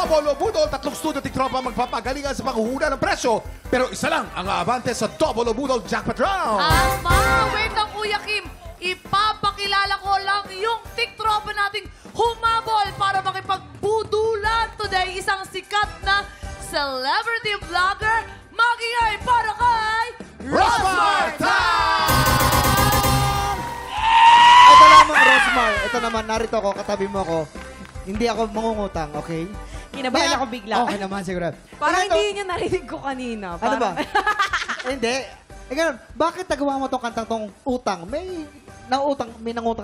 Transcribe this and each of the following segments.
Double o Budol, tatlong studio tiktropa magpapagalingan sa panghuhula ng presyo. Pero isa lang ang aabante sa Double o Budol Jackpot Round. Wait lang, Kuya Kim. Ipapakilala ko lang yung tiktropa nating humabol para makipagbudulan today. Isang sikat na celebrity vlogger. Magingay para kay Rosmar Ito lamang, Rosmar. Ito naman, narito ako, katabi mo ako. Hindi ako mangungutang, okay? Kinabahan ako bigla. Okay naman, siguro. Parang Ito- hindi niya narinig ko kanina. Ano ba? Hindi. Ganun, bakit nagawa mo tong kantang tong utang? May nangutang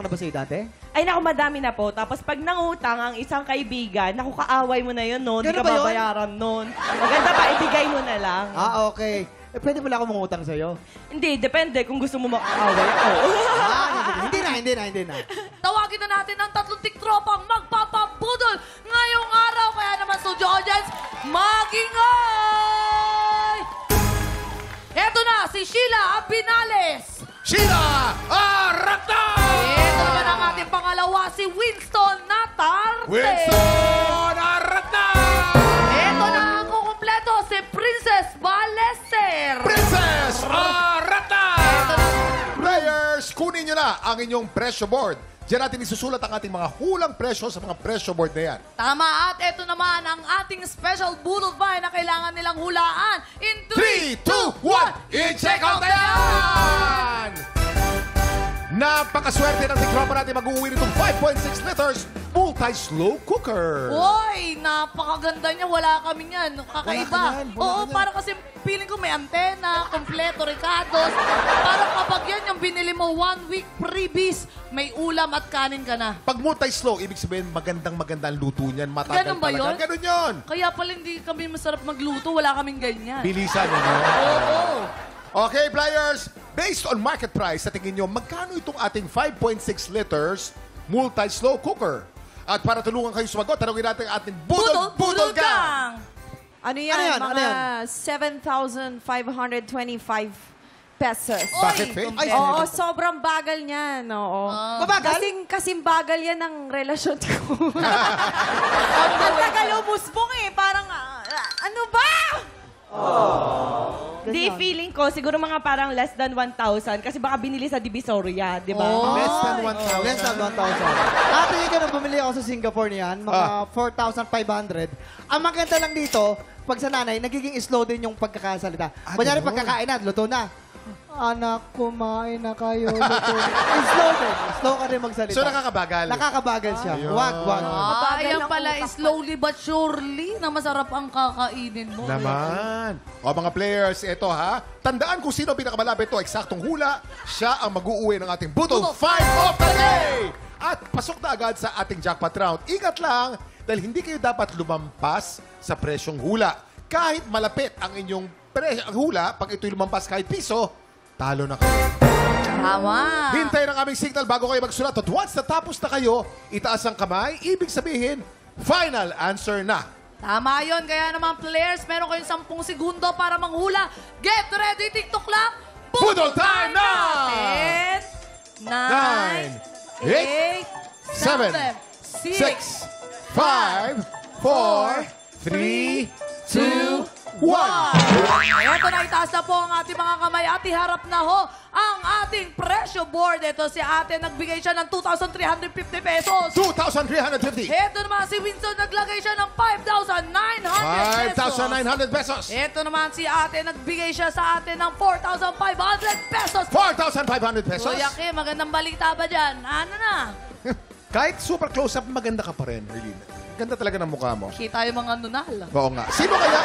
na ba sa'yo dati? Ay, naku, madami na po. Tapos pag nangutang ang isang kaibigan, naku, kaaway mo na yun, no? Hindi Ganun ka ba yun? babayaran nun. Maganda pa, ibigay mo na lang. Okay. Pwede mo lang ako mangutang sa'yo? Hindi, depende kung gusto mo makaaway ako. Hindi na. Tawagin na natin ang tatlong tiktropang magpapabudol ngayong araw. Kaya naman, studio audience, magingay! Eto na, si Sheila Abinales. Sheila Arata! Ito naman ang ating pangalawa, si Winston Natarte. Winston Arata! Ito na ang kukumpleto, si Princess Baleser. Princess Arata! Players, kunin nyo na ang inyong presyo board. Diyan natin isusulat ang ating mga hulang presyo sa mga presyo board na yan. Tama, at ito naman ang ating special Budol Find na kailangan nilang hulaan. In 3, 2, 1, i-check out na yan! Napakaswerte ng tiktropa natin mag-uwi nitong 5.6 liters multi-slow cooker. Uy, napakaganda niya. Wala kami yan. Kakaiba. Oo, parang kasi feeling ko may antena, kompleto, ricados. Parang kapag yan yung binili mo 1 week freebies, may ulam at kanin ka na. Pag multi-slow, ibig sabihin magandang luto niyan. Matagal Ganun ba talaga. yun? Ganun yun. Kaya pala hindi kami masarap magluto. Wala kaming ganyan. Bilisan ano? Oo. Okay, players. Based on market price, sa tingin nyo, magkano itong ating 5.6 liters multi-slow cooker? At para tulungan kayo sumagot, tanongin natin ang ating Budol Gang! Ano yan? Ano Mga 7,525 pesos. Bakit, Faith? Ay, Oo, sobrang bagal niyan. Oo. Mabagal? Kasing bagal yan ng relasyon ko. Ang tagal umusbong eh. Parang, ano ba? Di feeling ko, siguro mga parang less than 1,000 kasi baka binili sa Divisoria, di ba? Less than 1,000. Less than 1,000. Ate, ganun, bumili ako sa Singapore niyan. Mga 4,500. Ang maganda lang dito, pag sa nanay, nagiging slow din yung pagkakasalita. Kunyari, ganun. pagkakain na, luto na. Anak, kumain na kayo. Luto na. Slow din. Slow ka rin magsalita. So, nakakabagal. Nakakabagal siya. Ayun. Wag. Ayan pala, slowly but surely na masarap ang kakainin mo. Naman. O mga players, ito ha. Tandaan kung sino pinakamalapit to. Eksaktong hula. Siya ang mag-uuwi ng ating Budol 5 of the day. At pasok na agad sa ating jackpot round. Ingat lang dahil hindi kayo dapat lumampas sa presyong hula. Kahit malapit ang inyong hula, pag ito'y lumampas kahit piso, talo na kayo. Tama. Hintayin ang aming signal bago kayo magsulat. At once natapos na kayo, itaas ang kamay. Ibig sabihin, final answer na. Tama yun. Kaya naman, players, meron kayong 10 segundo para manghula. Get ready, TikTok clock. Budol time na! 10, 9, 8, 7, 6, 5, 4, 3, 2, 1. Ito na, itaas na po ang ating mga kamay at iharap na ho ang ating presyo board. Ito si ate, nagbigay siya ng 2,350 pesos. 2,350. Ito naman si Winston, naglagay siya ng 5,900 pesos. 5,900 pesos. Ito naman si ate, nagbigay siya sa atin ng 4,500 pesos. 4,500 pesos. Kuya Kim, magandang balita ba dyan? Ano na? Kahit super close-up, maganda ka pa rin, Erlina. Ganda talaga ng mukha mo. Kita yung mga nunal. Oo nga. Sino kaya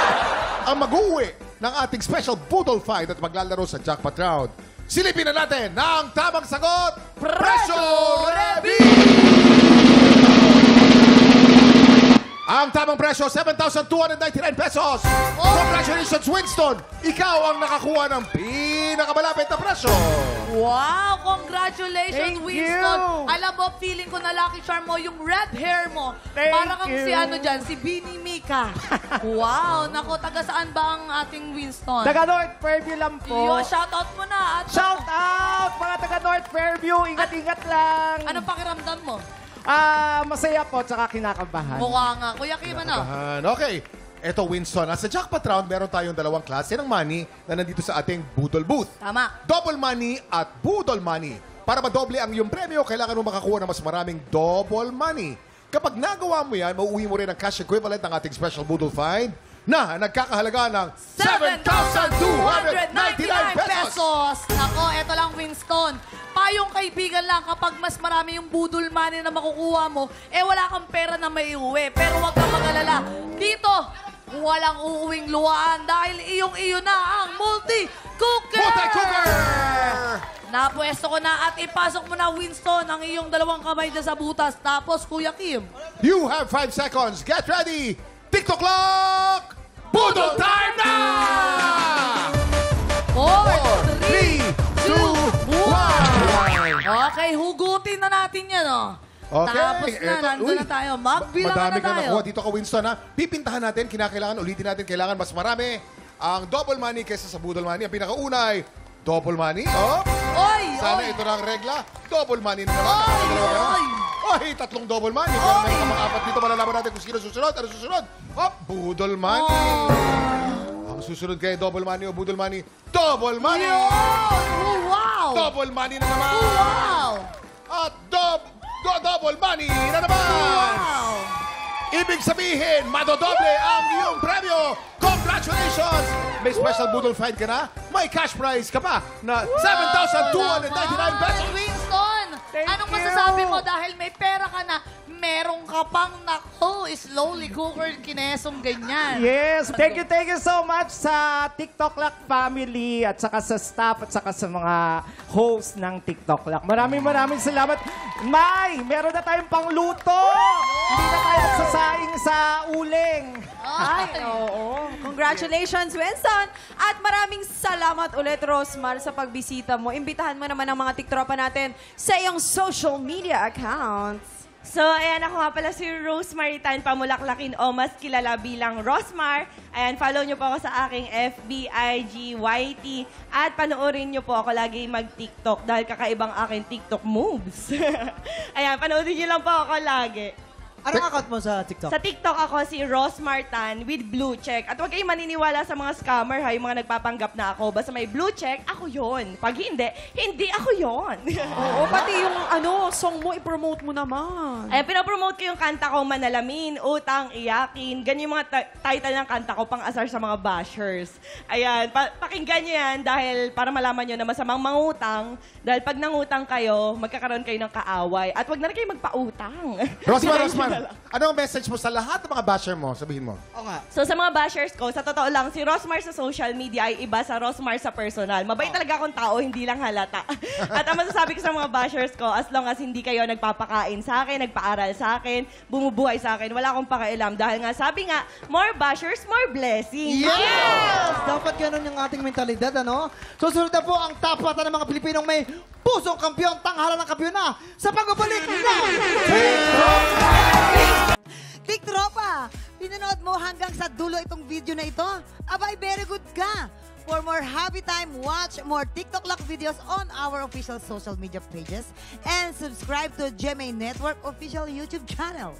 ang mag-uwi ng ating special Budol Fight at maglalaro sa jackpot round? Silipin na natin ng tamang sagot. Presyo reveal! Ang tamang presyo, 7,299 pesos. Congratulations, Winston! Ikaw ang nakakuha ng pinakamalapit na presyo. Wow! Congratulations, Thank Winston! you. Alam mo, feeling ko na lucky charm mo yung red hair mo. Thank Para kang you. si ano dyan, si Bini Mika. Wow! Nako, taga saan ba ang ating Winston? Taga North Fairview lang po. Yo, shoutout mo na. At Shout out mga taga North Fairview. Ingat-ingat lang. anong pakiramdam mo? Masaya po, tsaka kinakabahan. Mukha nga. Kuya Kim, ano? Okay. Ito, Winston. Sa jackpot round, meron tayong dalawang klase ng money na nandito sa ating Budol Booth. Tama. Double money at Budol money. Para madoble ang iyong premyo, kailangan mo makakuha ng mas maraming double money. Kapag nagawa mo yan, mauuwi mo rin ang cash equivalent ng ating special Budol find na nagkakahalaga ng 7,299 pesos! Nako, eto lang, Winston. Payong kaibigan lang kapag mas marami yung budol money na makukuha mo, wala kang pera na may uwi. Pero huwag kang mag-alala. Dito, walang uuwing luhaan dahil iyong-iyo na ang multi-cooker! Multi-cooker! Napwesto ko na at ipasok mo na, Winston, ang iyong dalawang kamay na sa butas. Tapos, Kuya Kim. You have 5 seconds. Get ready! TikTok clock! Budol time na! 4, 3, 2, 1! Okay, hugutin na natin yan, oh. Okay. Tapos na, nandun na tayo. Magbilang Madami na kang tayo. nakuha dito ka, Winston, ha? Pipintahan natin, ulitin natin, kailangan mas marami ang double money kaysa sa budol money. Ang pinakaunay, double money, oh. Oy! Sana oy. ito na ang regla. Double money na naman. Oy! Oy, tatlong double money. Pero meron ka mga apat dito, malalaman natin kung sino susunod. Ano susunod? Oh, budol money. Ang susunod kay double money o budol money, double money! Oh, wow! Double money na naman! Wow! At double money na naman! Wow! Ibig sabihin, madodoble ang iyong premyo! Congratulations! May special budol find ka na? May cash prize ka pa na 7,299 pesos! Winston, Thank anong you. masasabi mo dahil may pera ka na, meron ka pang slowly cooker kinesong ganyan. Yes, thank you so much sa TikTok Lock family at saka sa staff at saka sa mga host ng TikTok Lock. Maraming salamat. May, meron na tayong pangluto. Hindi na tayo nagsasaing sa uling. Ay, oo. Congratulations, Winston. At maraming salamat ulit, Rosmar, sa pagbisita mo. Imbitahan mo naman ang mga tiktropa natin sa iyong social media accounts. So, ayan, ako nga pala si Rosemary Tan Pamulaklakin o mas kilala bilang Rosmar. Ayan, follow nyo po ako sa aking FB, IG, YT. At panoorin nyo po ako lagi mag-TikTok dahil kakaibang aking TikTok moves. Ayan, panoorin nyo lang po ako lagi. Anong account mo sa TikTok? Sa TikTok ako si Rosmar Tan with blue check. At huwag kayong maniniwala sa mga scammer ha, yung mga nagpapanggap na ako. Basta may blue check, ako yon. Pag hindi ako yon. Oo, pati yung song mo, i-promote mo naman. Ayan, pinopromote ko yung kanta ko, Manalamin, Utang, Iyakin. Ganyan yung mga title ng kanta ko, pang-asar sa mga bashers. Ayan, pakinggan nyo yan dahil para malaman nyo na masamang mangutang. Dahil pag nangutang kayo, magkakaroon kayo ng kaaway. At wag na rin kayo magpautang. Rosmar, ano ang message mo sa lahat ng mga basher mo? Sabihin mo. Oo nga. So sa mga bashers ko, sa totoo lang, si Rosmar sa social media ay iba sa Rosmar sa personal. Mabait talaga akong tao, hindi lang halata. At ang masasabi ko sa mga bashers ko, as long as hindi kayo nagpapakain sa akin, nagpaaral sa akin, bumubuhay sa akin, wala akong pakialam. Dahil nga, sabi nga, more bashers, more blessings. Yes! Dapat ganun yung ating mentalidad, ano? Susunod na po ang tapatan ng mga Pilipinong may pusong kampiyon, tanghalan ng kampiyon na sa pagbabalik na Tiktropa, pinanood mo hanggang sa dulo itong video na ito? Abay, very good ka! For more happy time, watch more TikTok Lock videos on our official social media pages and subscribe to GMA Network official YouTube channel.